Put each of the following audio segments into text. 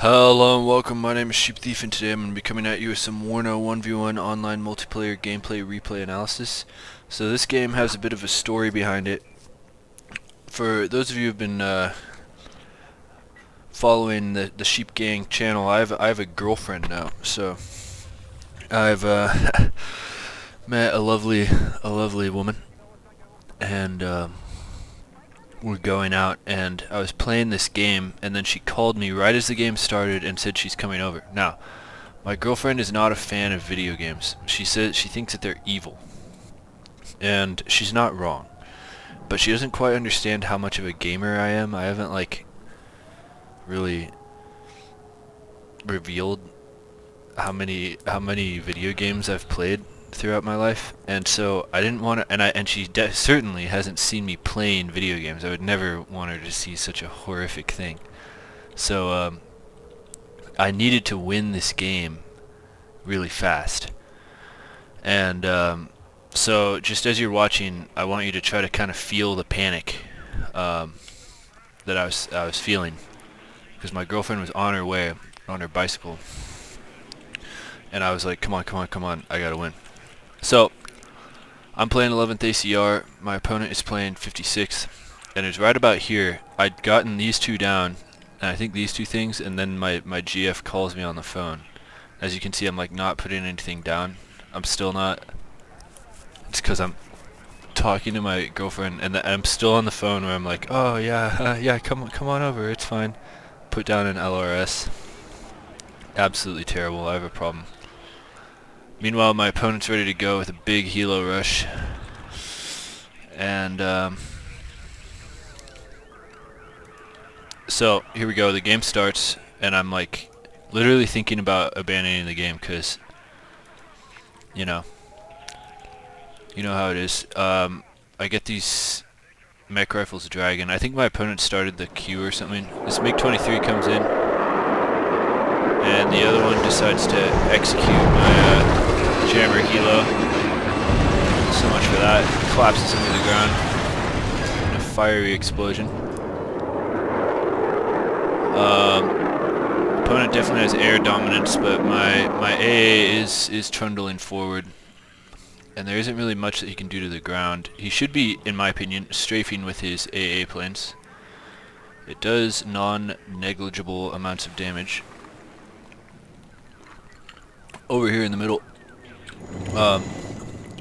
Hello and welcome, my name is Sheep Thief and today I'm going to be coming at you with some WARNO 1v1 online multiplayer gameplay replay analysis. So this game has a bit of a story behind it. For those of you who have been following the Sheep Gang channel, I have a girlfriend now. So I've met a lovely woman, and we're going out, and I was playing this game, and then she called me right as the game started and said she's coming over. Now, my girlfriend is not a fan of video games. She says she thinks that they're evil, and she's not wrong. But she doesn't quite understand how much of a gamer I am. I haven't really revealed how many video games I've played throughout my life, and so I didn't want to, and she certainly hasn't seen me playing video games. I would never want her to see such a horrific thing. So I needed to win this game really fast, and so just as you're watching, I want you to try to kind of feel the panic that I was feeling, because my girlfriend was on her way on her bicycle, and I was like, come on, I gotta win. So I'm playing 11th ACR, my opponent is playing 56th, and it's right about here. I'd gotten these two down, and I think these two things, and then my GF calls me on the phone. As you can see, I'm like not putting anything down. I'm still not. It's because I'm talking to my girlfriend, and I'm still on the phone where I'm like, oh yeah, yeah, come on over, it's fine. Put down an LRS. Absolutely terrible, I have a problem. Meanwhile, my opponent's ready to go with a big helo rush, and so here we go. The game starts, and I'm like literally thinking about abandoning the game because you know how it is. I get these mech rifles dragging. I think my opponent started the queue or something. This MiG-23 comes in, and the other one decides to execute my jammer helo. So much for that. Collapses into the ground in a fiery explosion. Opponent definitely has air dominance, but my AA is trundling forward, and there isn't really much that he can do to the ground. He should be, in my opinion, strafing with his AA planes. It does non-negligible amounts of damage. Over here in the middle,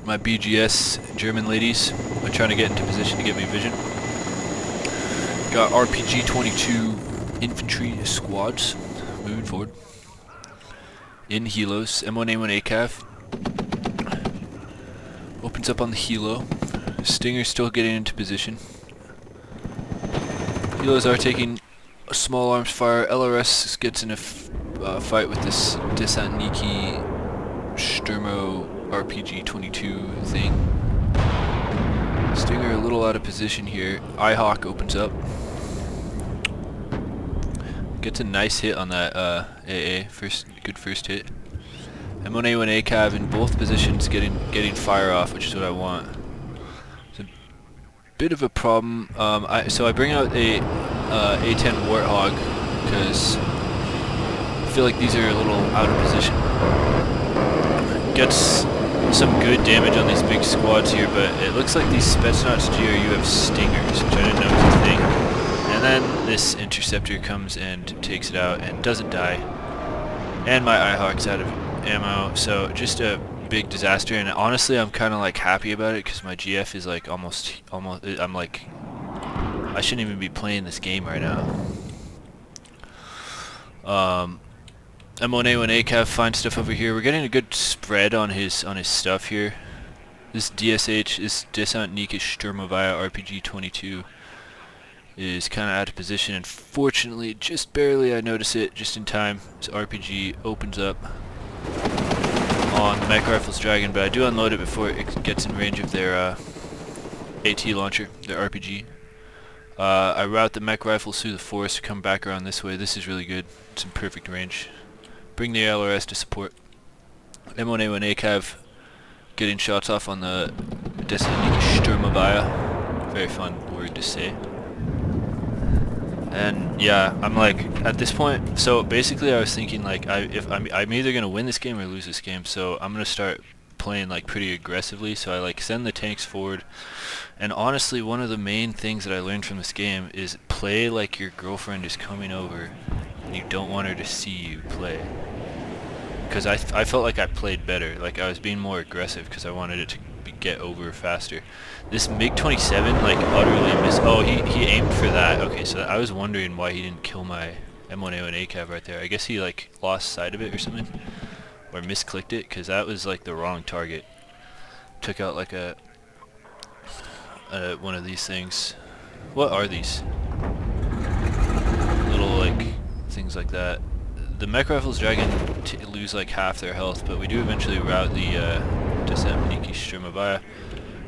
my BGS German ladies are trying to get into position to get me vision. Got RPG-22 infantry squads moving forward in helos. M1A1 ACAV opens up on the helo. Stinger's still getting into position. Helos are taking a small arms fire. LRS gets in a fight with this Desantniki Sturmo RPG-22 thing. Stinger a little out of position here. IHawk opens up. Gets a nice hit on that AA. Good first hit. M1A1 ACAV in both positions getting fire off, which is what I want. It's a bit of a problem. So I bring out a A10 Warthog because I feel like these are a little out of position. Gets some good damage on these big squads here, but it looks like these Spetsnaz GRU have Stingers, which I didn't know was a thing. And then this interceptor comes and takes it out and doesn't die. And my IHawk's out of ammo, so just a big disaster. And honestly, I'm kind of like happy about it because my GF is like almost. I'm like, I shouldn't even be playing this game right now. M1A1 ACAV finds stuff over here. We're getting a good spread on his stuff here. This DSH, this Desantniki Sturmovaya RPG-22 is kind of out of position, and fortunately, just barely, I notice it just in time. This RPG opens up on the mech rifle's dragon, but I do unload it before it gets in range of their AT launcher, their RPG. I route the mech rifles through the forest to come back around this way. This is really good. It's in perfect range. Bring the LRS to support. M1A1 ACAV getting shots off on the Desantniki Sturmovaya. Very fun word to say. And yeah, I'm like at this point. So basically, I was thinking like I'm either gonna win this game or lose this game. So I'm gonna start playing like pretty aggressively. So I like send the tanks forward. And honestly, one of the main things that I learned from this game is play like your girlfriend is coming over, and you don't want her to see you play. Because I felt like I played better. Like I was being more aggressive because I wanted it to get over faster. This MiG-27 like utterly missed. Oh, he aimed for that. Okay, so I was wondering why he didn't kill my M1A1 ACAV right there. I guess he like lost sight of it or something, or misclicked it, because that was like the wrong target. Took out like a one of these things. What are these? Little like things like that. The mech rifles dragon lose like half their health, but we do eventually rout the Desemniki Stromavaya.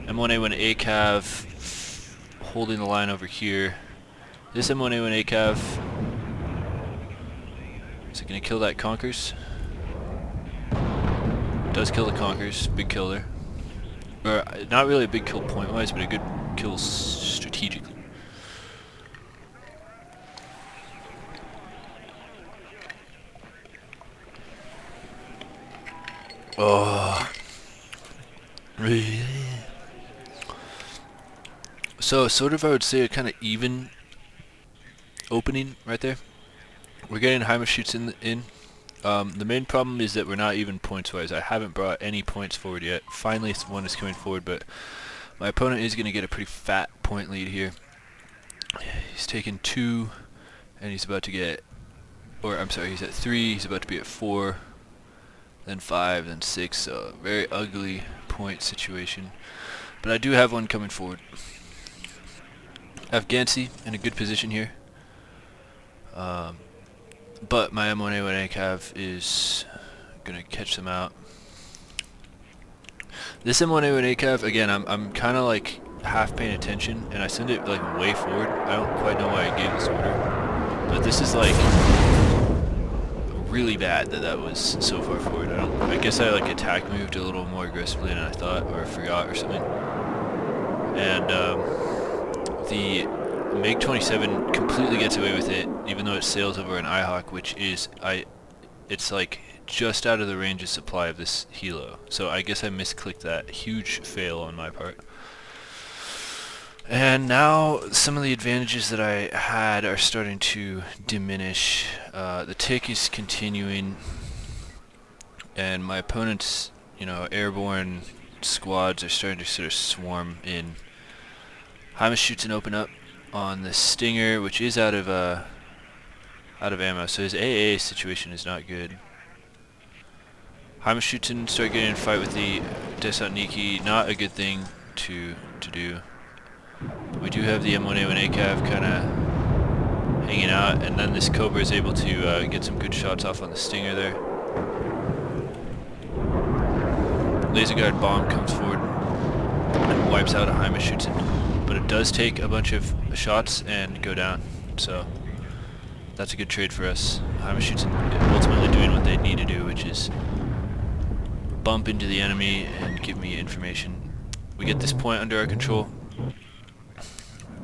M1A1 ACAV holding the line over here. This M1A1 ACAV, is it going to kill that Conkers? Does kill the Conkers. Big kill there. Or, not really a big kill point-wise, but a good kill strategically. Oh. So, sort of, I would say a kind of even opening right there. We're getting Heimer shoots in. The main problem is that we're not even points-wise. I haven't brought any points forward yet. Finally, one is coming forward, but my opponent is going to get a pretty fat point lead here. He's taken 2, and he's about to get, or I'm sorry, he's at 3. He's about to be at 4, then 5, then 6. So very ugly point situation. But I do have one coming forward. Afghansi in a good position here. But my M1A1 ACAV is gonna catch them out. This M1A1 ACAV, again, I'm kind of like half paying attention, and I send it like way forward. I don't quite know why I gave this order, but this is like really bad that was so far forward. I guess I like attack moved a little more aggressively than I thought, or forgot or something. And the MiG-27 completely gets away with it, even though it sails over an IHawk, which is it's like just out of the range of supply of this helo. So I guess I misclicked that. Huge fail on my part. And now some of the advantages that I had are starting to diminish. The tick is continuing, and my opponent's, airborne squads are starting to sort of swarm in. Heimer shoots and open up on the Stinger, which is out of ammo, so his AA situation is not good. Heimer shoots and start getting in a fight with the Desantniki, not a good thing to do. But we do have the M1A1 ACAV kind of hanging out, and then this Cobra is able to get some good shots off on the Stinger there. Laser guard bomb comes forward and wipes out a Heimer shoots, but it does take a bunch of shots and go down, so that's a good trade for us. Heimer shoots ultimately doing what they need to do, which is bump into the enemy and give me information. We get this point under our control.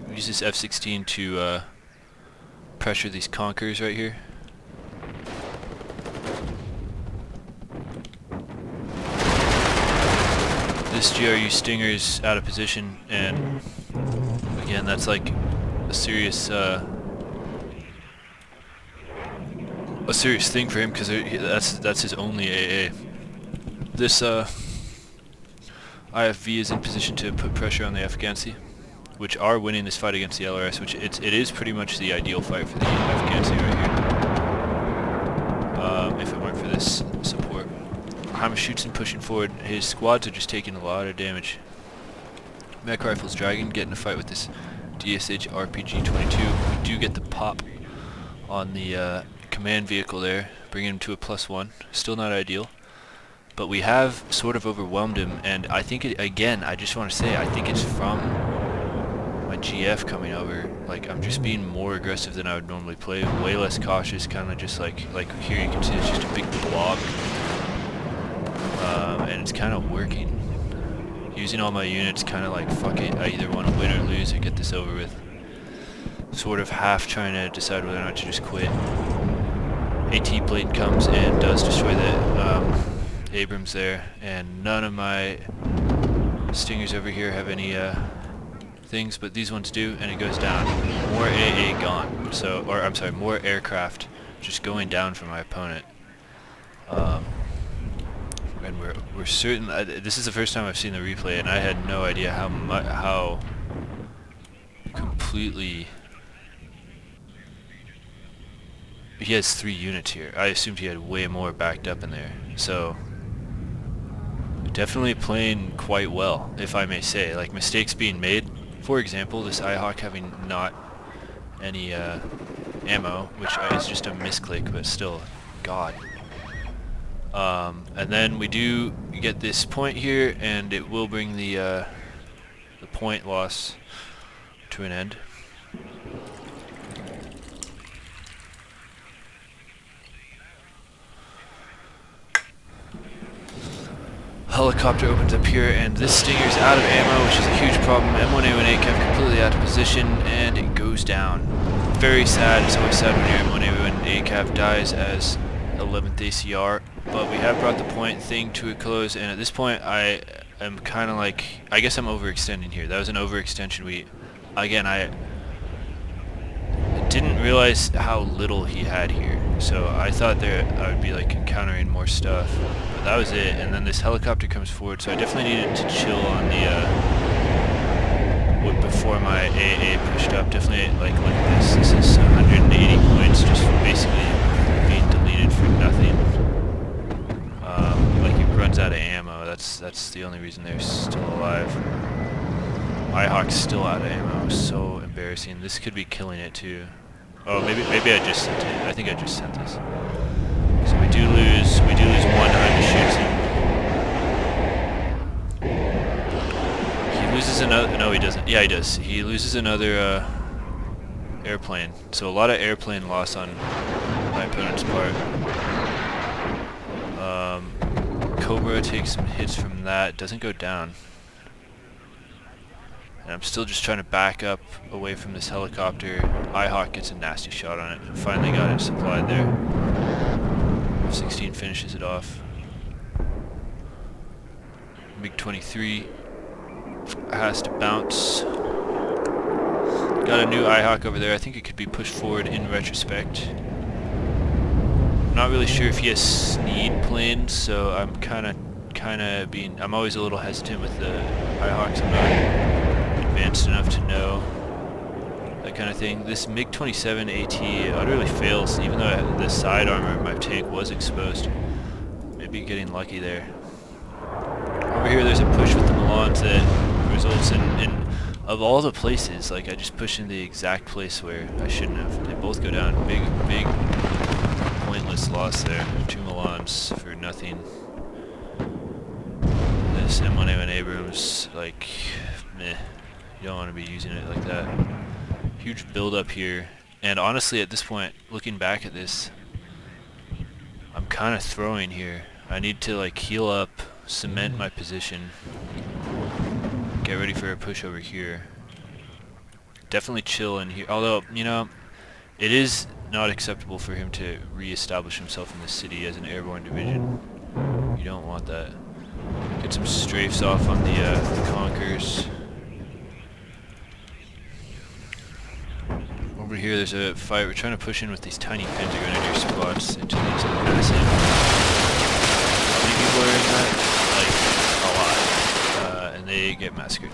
We use this F-16 to pressure these Conkers right here. This GRU Stinger is out of position, and again, that's like a serious thing for him, because that's his only AA. This IFV is in position to put pressure on the Afghansi, which are winning this fight against the LRS, which it is pretty much the ideal fight for the Afghansi right here. If it weren't for this support. Heimer shoots and pushing forward. His squads are just taking a lot of damage. Mech Rifles Dragon getting a fight with this DSH RPG-22. We do get the pop on the command vehicle there, bringing him to a +1. Still not ideal, but we have sort of overwhelmed him, and I think again, I just want to say, I think it's from my GF coming over. Like, I'm just being more aggressive than I would normally play, way less cautious, kind of just like here you can see it's just a big blob, and it's kind of working. Using all my units, kind of like, fuck it, I either want to win or lose or get this over with. sort of half trying to decide whether or not to just quit. AT plane comes and does destroy the Abrams there, and none of my Stingers over here have any things, but these ones do, and it goes down. More AA gone. So, or I'm sorry, more aircraft just going down for my opponent. And we're certain. This is the first time I've seen the replay, and I had no idea how completely. He has 3 units here. I assumed he had way more backed up in there. So definitely playing quite well, if I may say. Like, mistakes being made. For example, this IHawk having not any ammo, which is just a misclick, but still, God. And then we do get this point here, and it will bring the point loss to an end. Helicopter opens up here, and this Stinger's out of ammo, which is a huge problem. M1A1 ACAV completely out of position, and it goes down. Very sad. It's always sad when your M1A1 ACAV dies as 11th ACR, but we have brought the point thing to a close, and at this point I am kind of like, I guess I'm overextending here. That was an overextension. I didn't realize how little he had here, so I thought I would be like encountering more stuff, but that was it. And then this helicopter comes forward, so I definitely needed to chill on the before my AA pushed up. Definitely, like, look at this. This is 180 points just basically being deleted for nothing. Like, it runs out of ammo. That's the only reason they're still alive. IHawk's still out of ammo. So embarrassing. This could be killing it too. Oh, maybe I just sent it. I think I just sent this. So we do lose one behind the shoots. He loses another. No, he doesn't. Yeah, he does. He loses another airplane. So a lot of airplane loss on my opponent's part. Cobra takes some hits from that. Doesn't go down. And I'm still just trying to back up away from this helicopter. IHawk gets a nasty shot on it. Finally got it supplied there. F-16 finishes it off. MiG-23 has to bounce. Got a new IHawk over there. I think it could be pushed forward in retrospect. I'm not really sure if he has Sneed planes, so I'm I'm always a little hesitant with the IHawks. I'm not advanced enough to know that kind of thing. This MiG-27 AT utterly fails, even though the side armor of my tank was exposed. Maybe getting lucky there. Over here there's a push with the Milans that results in of all the places, like, I just pushed in the exact place where I shouldn't have. They both go down. Big pointless loss there. 2 Milans for nothing. This M1A1 Abrams, like, meh. You don't want to be using it like that. Huge build up here, and honestly at this point, looking back at this, I'm kind of throwing here. I need to, like, heal up, cement my position, get ready for a push over here. Definitely chill in here, although, you know, it is not acceptable for him to re-establish himself in the city as an airborne division. You don't want that. Get some strafes off on the Conkers. Over here there's a fight. We're trying to push in with these tiny Panzer Grenadier squads into these massive... How many people are in that? Like, a lot. And they get massacred.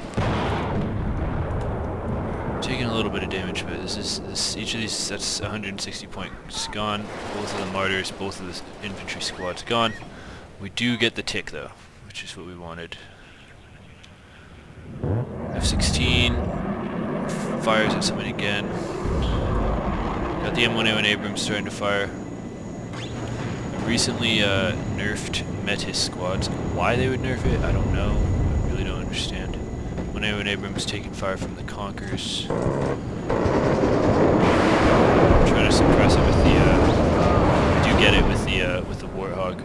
Taking a little bit of damage, but each of these, that's 160 points gone. Both of the Martyrs, both of the infantry squads gone. We do get the tick though, which is what we wanted. F-16 fires at somebody again. Got the M1A1 Abrams starting to fire. Recently nerfed Metis squads. Why they would nerf it, I don't know. I really don't understand. M1A1 Abrams taking fire from the Conkers. Trying to suppress it with the. We do get it with the Warthog.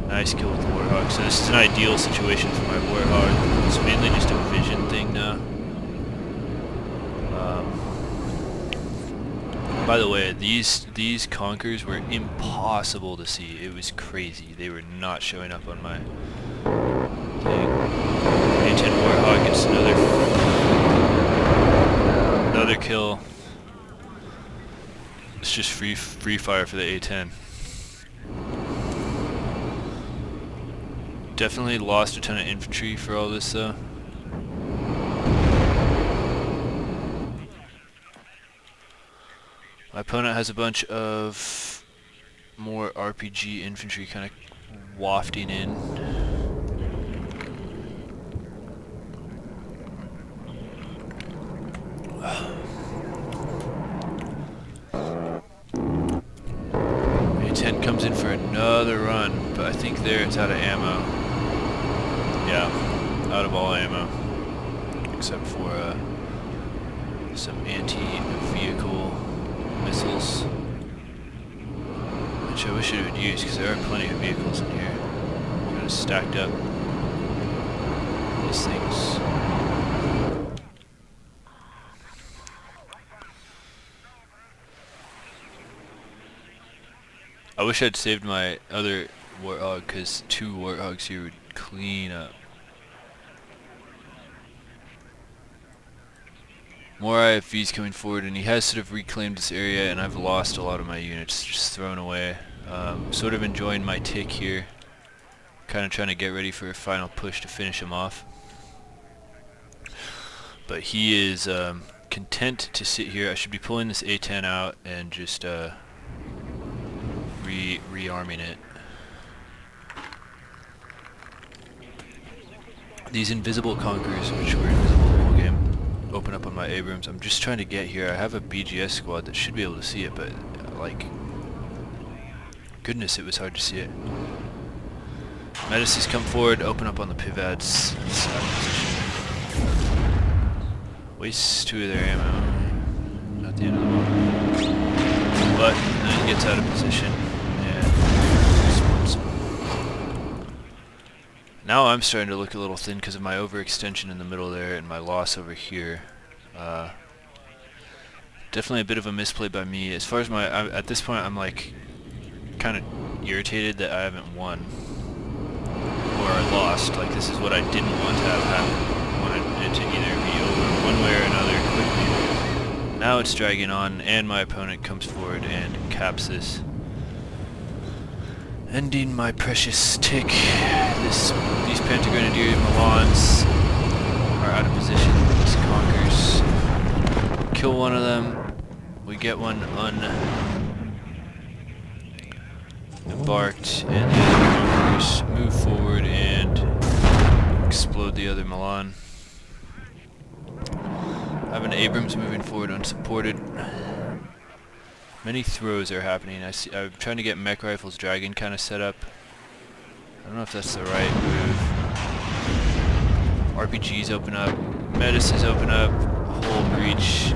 Nice kill with the Warthog. So this is an ideal situation for my Warthog. It's mainly just a vision thing now. By the way, these conkers were impossible to see. It was crazy. They were not showing up on my thing. A10 Warthog gets another kill. It's just free fire for the A10. Definitely lost a ton of infantry for all this though. My opponent has a bunch of more RPG infantry kind of wafting in. A10 comes in for another run, but I think there it's out of ammo. Yeah, out of all ammo, except for some anti-vehicle missiles, which I wish it would use because there are plenty of vehicles in here. Kind of stacked up. These things. I wish I'd saved my other Warthog because 2 Warthogs here would clean up. More IFVs coming forward, and he has sort of reclaimed this area, and I've lost a lot of my units, just thrown away. Sort of enjoying my tick here, kind of trying to get ready for a final push to finish him off. But he is content to sit here. I should be pulling this A10 out and just rearming it. These invisible conquerors, which were invisible the whole game, open up on my Abrams. I'm just trying to get here. I have a BGS squad that should be able to see it, but like, goodness, it was hard to see it. Medicis come forward, open up on the pivots. Wastes 2 of their ammo. Not the end of the world. But then it gets out of position and explodes. Now I'm starting to look a little thin because of my overextension in the middle there and my loss over here. Definitely a bit of a misplay by me. As far as at this point I'm like kind of irritated that I haven't won or lost. Like, this is what I didn't want to have happen. I wanted it to either be over one way or another quickly. Now it's dragging on, and my opponent comes forward and caps this, ending my precious tick. These Pantagrenadier Milans are out of position. These conkers kill one of them. We get one embarked, and the other conkers move forward and explode the other Milan. I have an Abrams moving forward unsupported. Many throws are happening. I'm trying to get mech rifles dragon kind of set up. I don't know if that's the right move. RPGs open up. Medicis open up. Whole breach.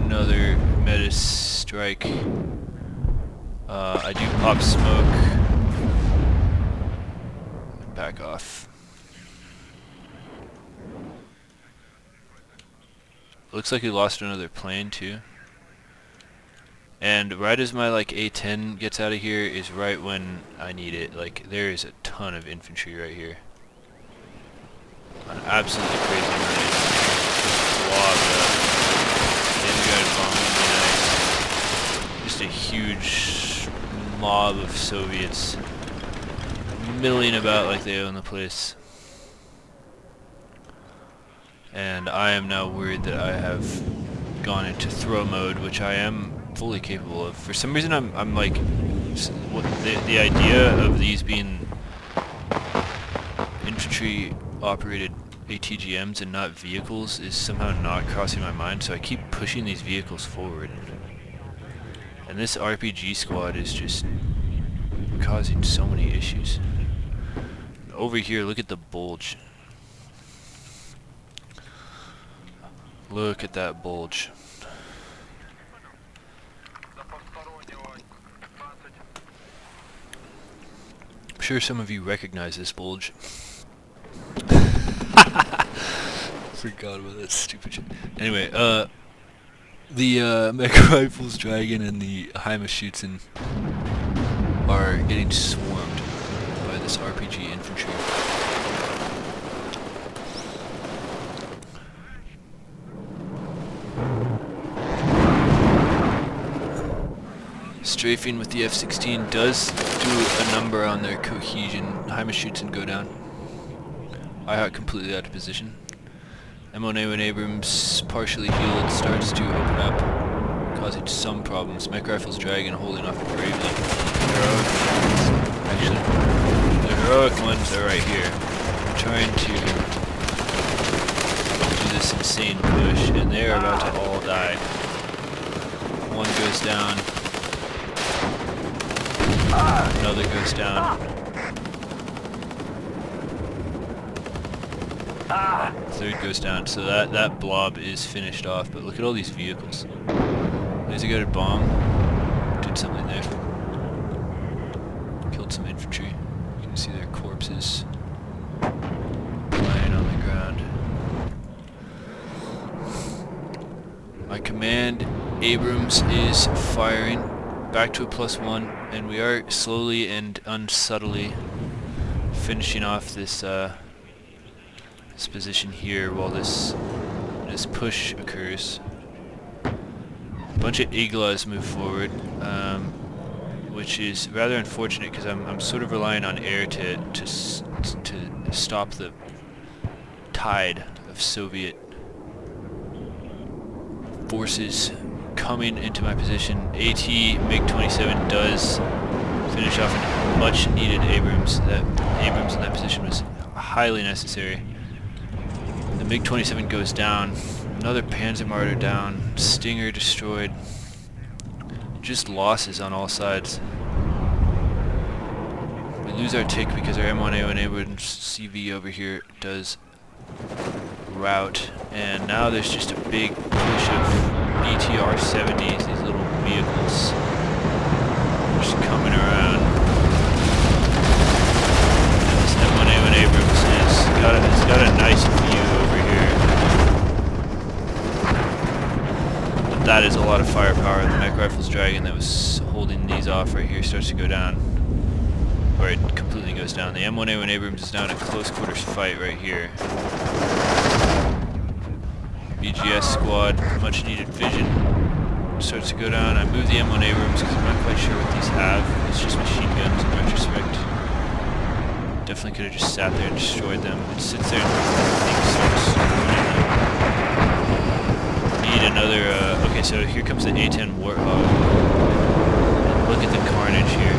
Another Metis strike. I do pop smoke. Back off. Looks like he lost another plane too. And right as my like A10 gets out of here is right when I need it. Like, there is a ton of infantry right here. An absolutely crazy amount of infantry. Lobbed up. Nice. Just a huge mob of Soviets milling about like they own the place. And I am now worried that I have gone into throw mode, which I am fully capable of. For some reason I'm like, the idea of these being infantry operated ATGMs and not vehicles is somehow not crossing my mind, so I keep pushing these vehicles forward. And this RPG squad is just causing so many issues. Over here, look at the bulge. Look at that bulge. I'm sure some of you recognize this bulge. Forgot about that stupid shit. Anyway, The Mega Rifles Dragon and the Heimaschützen are getting swarmed by this RPG infantry. Strafing with the F-16 does do a number on their cohesion. Heimaschützen go down. I completely out of position. M1A1 Abrams, partially healed, starts to open up, causing some problems. Mech Rifles Dragon holding off bravely. Actually, the heroic ones are right here, trying to do this insane push, and they are about to all die. One goes down. Another goes down. Third goes down. So that blob is finished off. But look at all these vehicles. There's a guy at bomb. Did something there. Killed some infantry. You can see their corpses lying on the ground. My command Abrams is firing. Back to a +1, and we are slowly and unsubtly finishing off this this position here while this push occurs. A bunch of Iglas move forward, which is rather unfortunate because I'm sort of relying on air to stop the tide of Soviet forces coming into my position. AT MiG-27 does finish off a much needed Abrams. That Abrams in that position was highly necessary. The MiG-27 goes down. Another Panzer Marder down. Stinger destroyed. Just losses on all sides. We lose our tick because our M1A1 Abrams CV over here does rout, and now there's just a big push of BTR-70s, these little vehicles, just coming around. And this M1A1 Abrams has got a nice view over here. But that is a lot of firepower. The Mech Rifles Dragon that was holding these off right here starts to go down. Or it completely goes down. The M1A1 Abrams is now in a close quarters fight right here. BGS squad, much needed vision, starts to go down. I move the M1 Abrams because I'm not quite sure what these have. It's just machine guns in retrospect. Definitely could have just sat there and destroyed them. It sits there and starts destroying them. Need another, okay, so here comes the A-10 Warthog. And look at the carnage here.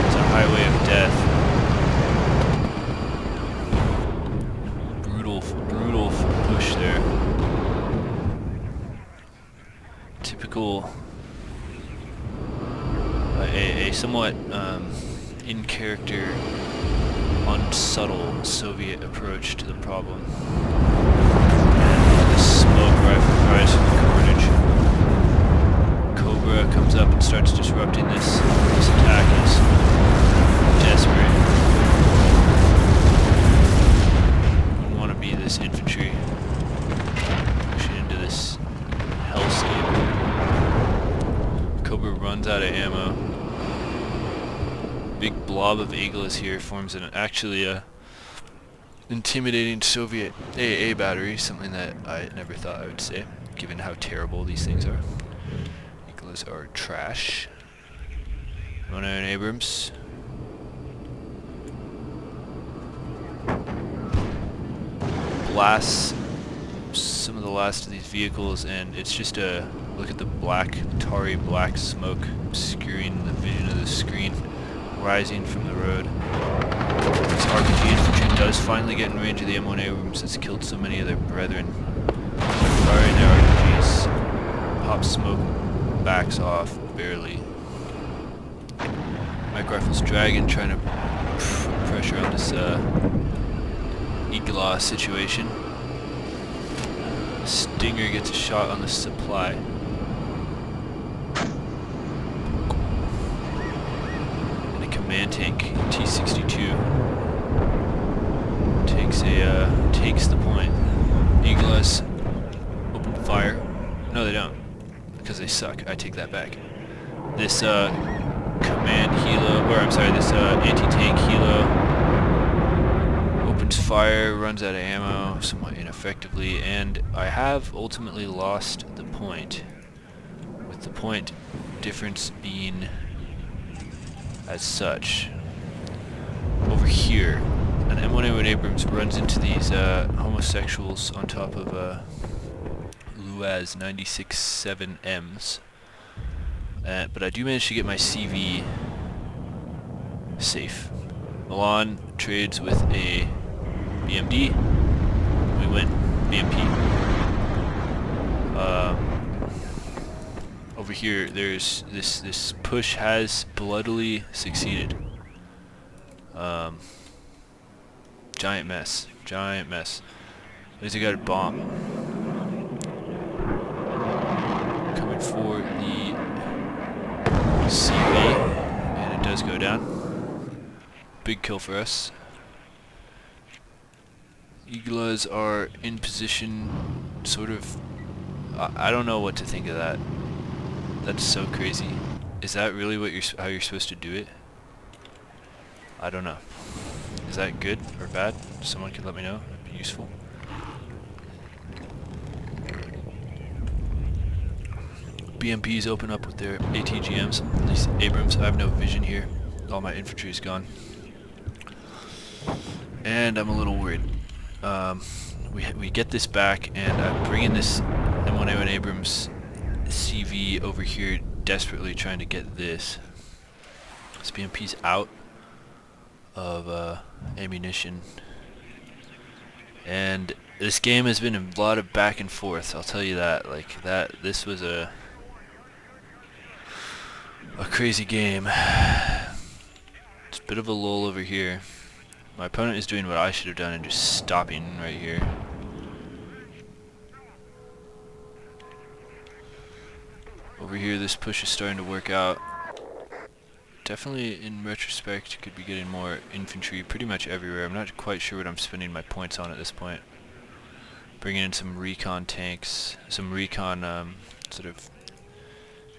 It's a highway of death. Brutal push there. Typical, a somewhat in character, unsubtle Soviet approach to the problem. And the smoke rifle cries from the carnage. Cobra comes up and starts disrupting this. This attack is desperate. Be this infantry pushing into this hellscape. Cobra runs out of ammo. Big blob of Iglas here forms actually a intimidating Soviet AA battery, something that I never thought I would say, given how terrible these things are. Iglas are trash. M1 Abrams. Blasts some of the last of these vehicles, and it's just a look at the black, tarry black smoke obscuring the vision of the screen rising from the road. This RPG infantry does finally get in range of the M1 Abrams that's killed so many of their brethren. Firing their RPGs. Pop smoke backs off barely. Mech Rifles Dragon trying to put pressure on this Igla situation. Stinger gets a shot on the supply. And a command tank, T-62, takes the point. Iglas open fire. No, they don't. Because they suck. I take that back. This command helo, or I'm sorry, this anti-tank helo opens fire, runs out of ammo somewhat ineffectively, and I have ultimately lost the point. With the point difference being as such. Over here, an M1A1 Abrams runs into these homosexuals on top of Luaz 96-7Ms. But I do manage to get my CV safe. Milan trades with a BMD. We win. BMP. Over here, there's this push has bloodily succeeded. Giant mess. Giant mess. There's a guy at bomb. Coming for the CV, and it does go down. Big kill for us. Iglas are in position, sort of. I don't know what to think of that. That's so crazy. Is that really what how you're supposed to do it? I don't know. Is that good or bad? Someone could let me know. That'd be useful. BMPs open up with their ATGMs. These Abrams. I have no vision here. All my infantry is gone. And I'm a little worried. We get this back, and I'm bringing this M1A1 Abrams CV over here, desperately trying to get this. This BMP's out of ammunition, and this game has been a lot of back and forth. I'll tell you that. Like that, this was a crazy game. It's a bit of a lull over here. My opponent is doing what I should have done and just stopping right here. Over here, this push is starting to work out. Definitely, in retrospect, could be getting more infantry pretty much everywhere. I'm not quite sure what I'm spending my points on at this point. Bringing in some recon tanks, some recon sort of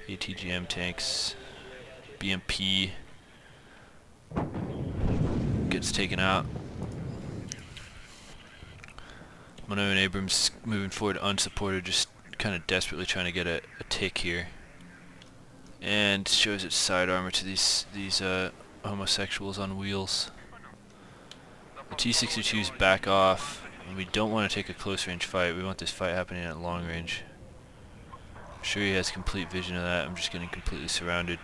ATGM tanks. BMP gets taken out. Mono and Abrams moving forward unsupported, just kind of desperately trying to get a tick here. And shows its side armor to these homosexuals on wheels. The T-62s back off, and we don't want to take a close range fight. We want this fight happening at long range. I'm sure he has complete vision of that. I'm just getting completely surrounded.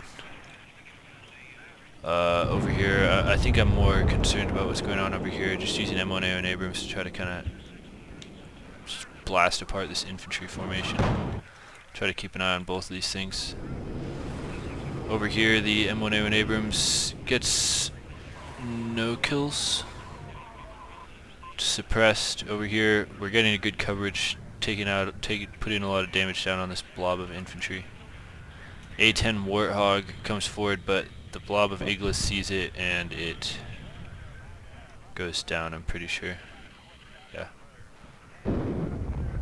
Over here, I think I'm more concerned about what's going on over here. Just using M1A and Abrams to try to kind of blast apart this infantry formation. Try to keep an eye on both of these things. Over here, the M1A1 Abrams gets no kills. Suppressed. Over here, we're getting a good coverage, putting a lot of damage down on this blob of infantry. A-10 Warthog comes forward, but the blob of Iglis sees it and it goes down, I'm pretty sure. Yeah.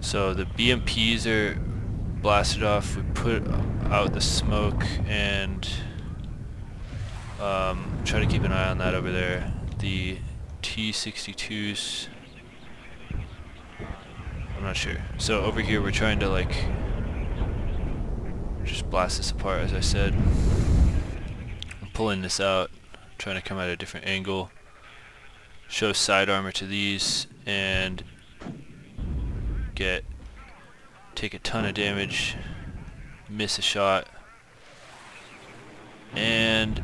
So the BMPs are blasted off. We put out the smoke and try to keep an eye on that over there. The T-62s, I'm not sure. So over here we're trying to like just blast this apart, as I said. I'm pulling this out, trying to come at a different angle, show side armor to these, and take a ton of damage, miss a shot, and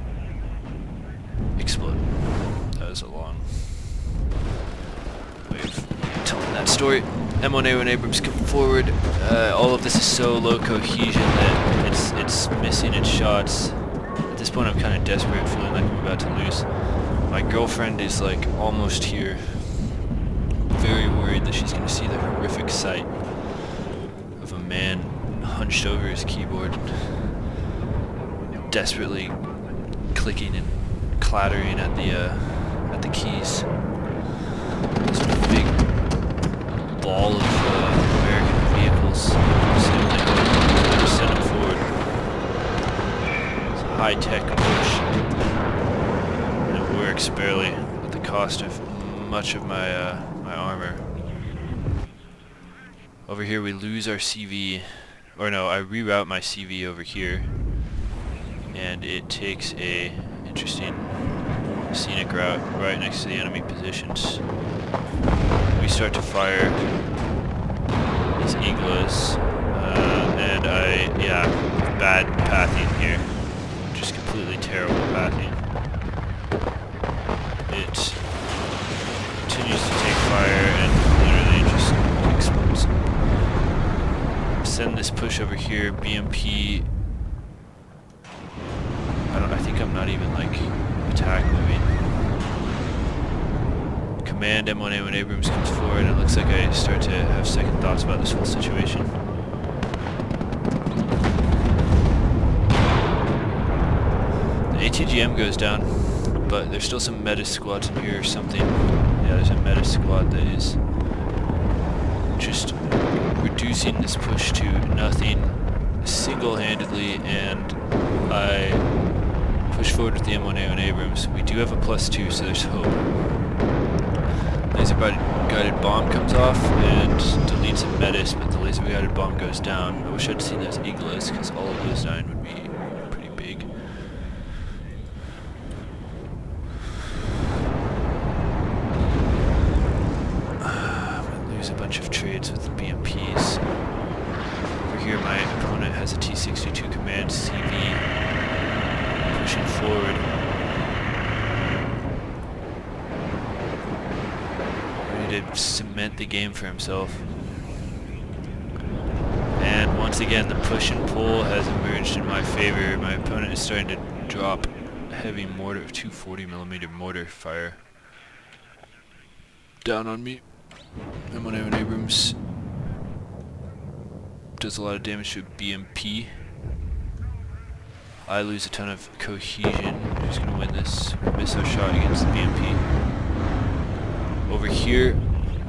explode. That was a long way of telling that story. M1A1 Abrams come forward. All of this is so low cohesion that it's missing its shots. At this point I'm kind of desperate, feeling like I'm about to lose. My girlfriend is like almost here. Very worried that she's going to see the horrific sight of a man hunched over his keyboard, desperately clicking and clattering at the keys. This big ball of American vehicles sailing high-tech push. And it works barely at the cost of much of my my armor. Over here we lose our CV, or no, I reroute my CV over here, and it takes a interesting scenic route right next to the enemy positions. We start to fire these igloos, and bad pathing here, just completely terrible pathing. It continues to take fire and literally just explodes. Send this push over here, BMP. I think I'm not even like attack moving. Command M1A1 Abrams comes forward, and it looks like I start to have second thoughts about this whole situation. The ATGM goes down, but there's still some meta squads in here or something. Yeah, there's a meta squad that is just reducing this push to nothing single-handedly, and I push forward with the M1A1 Abrams. We do have a +2, so there's hope. Laser-guided bomb comes off and deletes some metis, but the laser-guided bomb goes down. I wish I'd seen those igloos, because all of those dying would be pretty big. I'm going to lose a bunch of trades with the BMPs. Over here my opponent has a T-62 command CV pushing forward. To cement the game for himself. And once again the push and pull has emerged in my favor. My opponent is starting to drop heavy mortar, 240mm mortar fire down on me. M1A1 Abrams does a lot of damage to a BMP. I lose a ton of cohesion. Who's going to win this? Miss our shot against the BMP. Over here,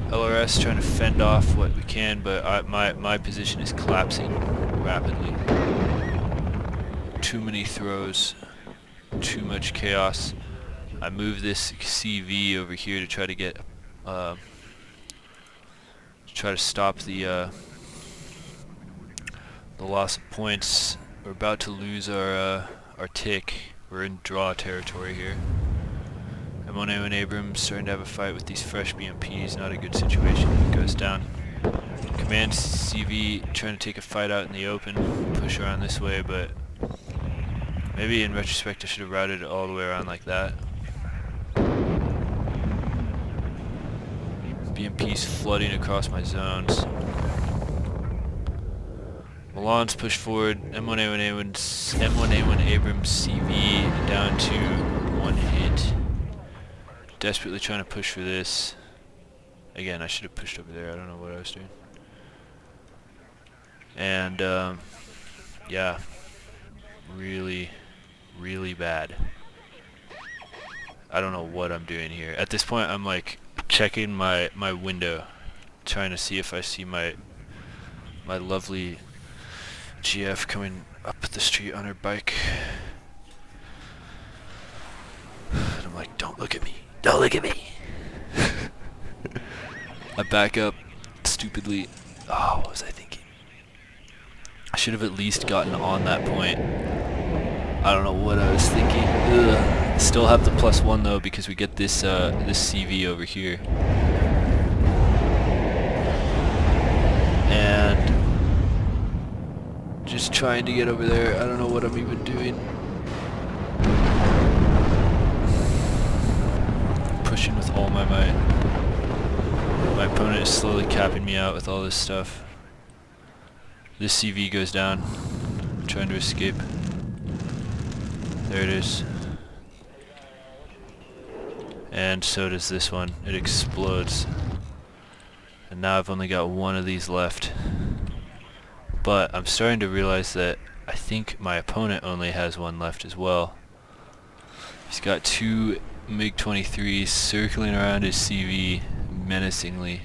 LRS trying to fend off what we can, but my position is collapsing rapidly. Too many throws, too much chaos. I move this CV over here to try to get, to stop the loss of points. We're about to lose our tick. We're in draw territory here. M1A1 Abrams starting to have a fight with these fresh BMPs, not a good situation. It goes down. Command CV trying to take a fight out in the open, push around this way, but maybe in retrospect I should have routed it all the way around like that. BMPs flooding across my zones. Milan's pushed forward, M1A1 Abrams CV down to 1 hit. Desperately trying to push for this. Again, I should have pushed over there. I don't know what I was doing. And yeah, really, really bad. I don't know what I'm doing here. At this point, I'm like checking my window, trying to see if I see my lovely GF coming up the street on her bike. And I'm like, don't look at me. Don't look at me. I back up stupidly. Oh, what was I thinking? I should have at least gotten on that point. I don't know what I was thinking. Ugh. Still have the +1 though, because we get this this CV over here. And just trying to get over there. I don't know what I'm even doing. Pushing with all my might. My opponent is slowly capping me out with all this stuff. This CV goes down. I'm trying to escape. There it is. And so does this one. It explodes. And now I've only got one of these left. But I'm starting to realize that I think my opponent only has one left as well. He's got 2 MiG-23s circling around his CV menacingly.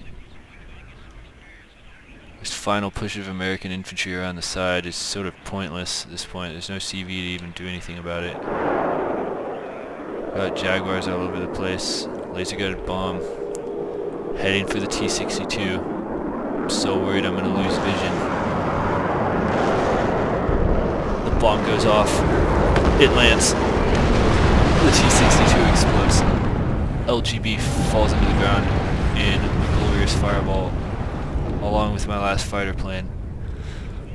This final push of American infantry around the side is sort of pointless at this point. There's no CV to even do anything about it. Got Jaguars all over the place. Laser guided bomb. Heading for the T-62. I'm so worried I'm going to lose vision. The bomb goes off. It lands. The T-62 explodes. LGB falls into the ground in a glorious fireball, along with my last fighter plane.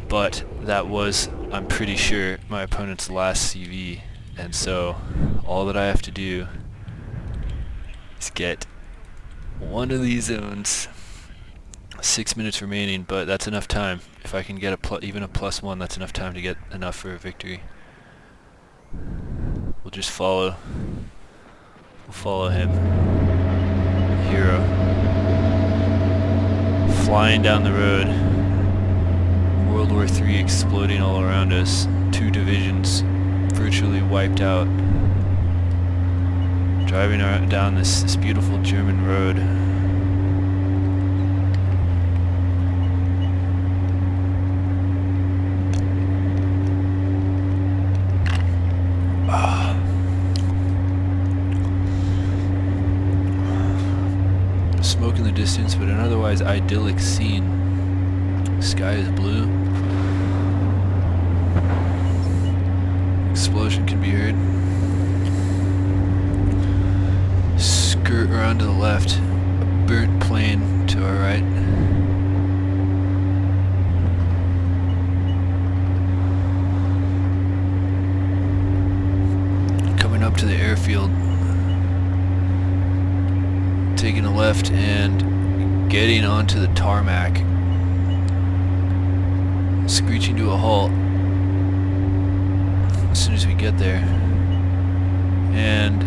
But that was, I'm pretty sure, my opponent's last CV, and so all that I have to do is get one of these zones. 6 minutes remaining, but that's enough time. If I can get even a +1, that's enough time to get enough for a victory. We'll just follow. We'll follow him. Hero. Flying down the road. World War III exploding all around us. 2 divisions virtually wiped out. Driving down this beautiful German road. Smoke in the distance, but an otherwise idyllic scene. Sky is blue. Explosion can be heard. Skirt around to the left. A burnt plane to our right. Coming up to the airfield. Taking a left and getting onto the tarmac. Screeching to a halt as soon as we get there. And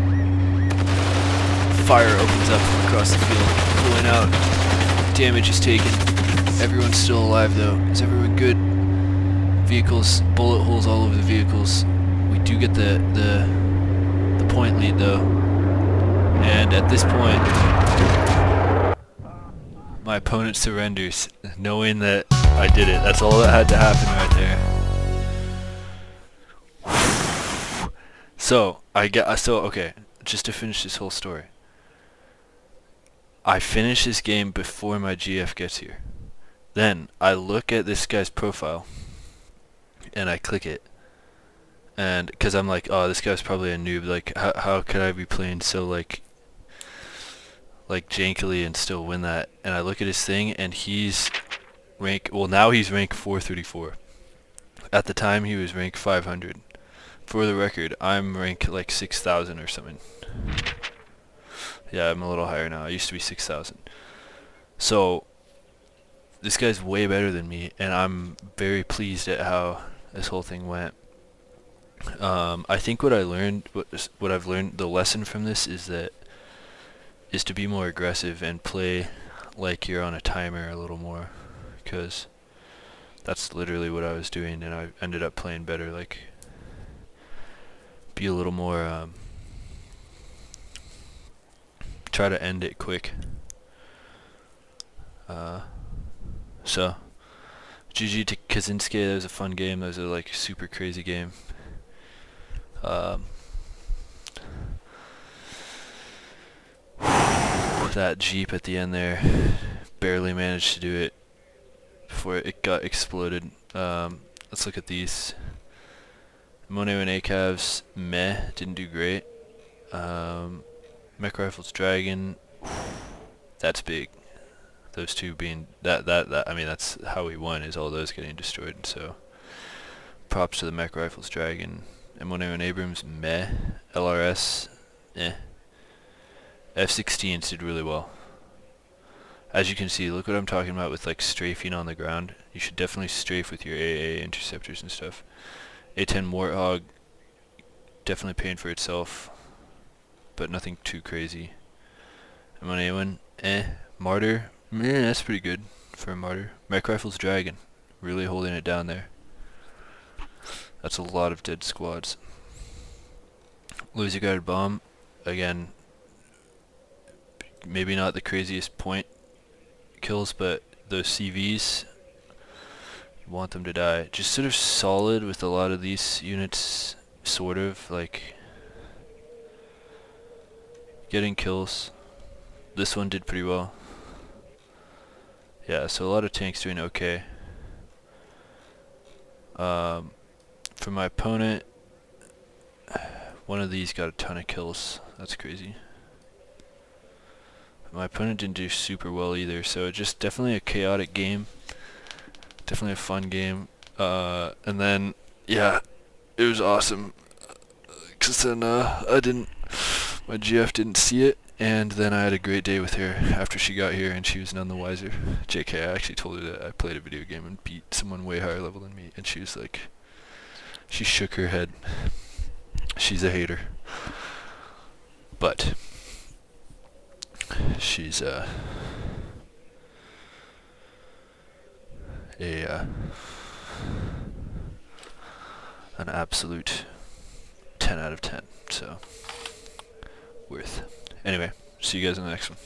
fire opens up across the field. Pulling out. Damage is taken. Everyone's still alive though. Is everyone good? Vehicles, bullet holes all over the vehicles. We do get the point lead though. And at this point, my opponent surrenders, knowing that I did it. That's all that had to happen right there. So okay, just to finish this whole story. I finish this game before my GF gets here. Then I look at this guy's profile and I click it. And because I'm like, oh, this guy's probably a noob. Like, how could I be playing so like jankily and still win that? And I look at his thing and he's now he's rank 434. At the time he was rank 500. For the record, I'm rank like 6,000 or something. Yeah, I'm a little higher now. I used to be 6,000. So this guy's way better than me, and I'm very pleased at how this whole thing went. I think what I've learned, the lesson from this is to be more aggressive and play like you're on a timer a little more, because that's literally what I was doing, and I ended up playing better. Like, be a little more, try to end it quick. So, GG to Kaczynski. That was a fun game. That was a like super crazy game. That Jeep at the end there barely managed to do it before it got exploded. Let's look at these. Mono and ACAVs, meh, didn't do great. Mech Rifles Dragon, that's big. Those two being I mean, that's how we won, is all those getting destroyed. So props to the Mech Rifles Dragon. M1 and Abrams, meh. LRS, eh. F-16s did really well. As you can see, look what I'm talking about with like strafing on the ground. You should definitely strafe with your AA interceptors and stuff. A-10 Warthog, definitely paying for itself, but nothing too crazy. M1A1, eh. Martyr, meh, that's pretty good for a Martyr. Mech Rifles Dragon, really holding it down there. That's a lot of dead squads. Laser guided bomb, again, maybe not the craziest point kills, but those CVs want them to die. Just sort of solid with a lot of these units, sort of, like, getting kills. This one did pretty well. Yeah, so a lot of tanks doing okay. For my opponent, one of these got a ton of kills. That's crazy. My opponent didn't do super well either, so just definitely a chaotic game. Definitely a fun game. And then, yeah, it was awesome. Cause then my GF didn't see it, and then I had a great day with her after she got here, and she was none the wiser. JK, I actually told her that I played a video game and beat someone way higher level than me, and she was like, she shook her head. She's a hater. But she's an absolute 10 out of 10, so worth. Anyway, see you guys in the next one.